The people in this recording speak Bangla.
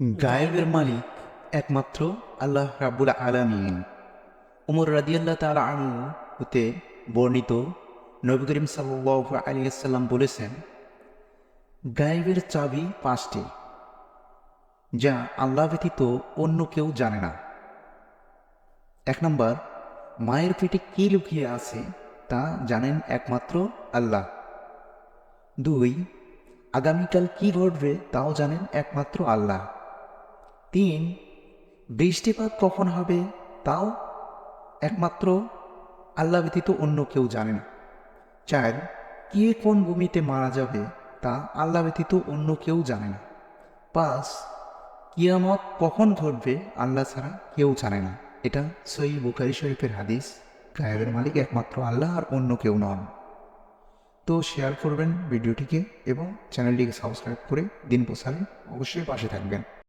গায়েবের মালিক একমাত্র আল্লাহ রাব্বুল আলামিন। উমর রাদিয়াল্লাহু তাআলা আনহু হতে বর্ণিত, নবী করিম সাল্লাল্লাহু আলাইহি ওয়াসাল্লাম বলেছেন, গায়েবের চাবি ৫টি, যা আল্লাহ ব্যতীত অন্য কেউ জানে না। ১ নম্বর, মায়ের পেটে কি লুকিয়ে আছে তা জানেন একমাত্র আল্লাহ। ২, আগামীকাল কি ঘটবে তাও জানেন একমাত্র আল্লাহ। ৩, বৃষ্টিপাত কখন হবে তাও একমাত্র আল্লাহ ব্যতীত অন্য কেউ জানে না। ৪, কে কোন ভূমিতে মারা যাবে তা আল্লাহ ব্যতীত অন্য কেউ জানে না। ৫, কিয়ামত কখন ঘটবে আল্লাহ ছাড়া কেউ জানে না। এটা সহিহ বুখারী শরীফের হাদিস। গায়েবের মালিক একমাত্র আল্লাহ, আর অন্য কেউ নন। তো শেয়ার করবেন ভিডিওটিকে এবং চ্যানেলটিকে সাবস্ক্রাইব করে দিন প্রচারে অবশ্যই পাশে থাকবেন।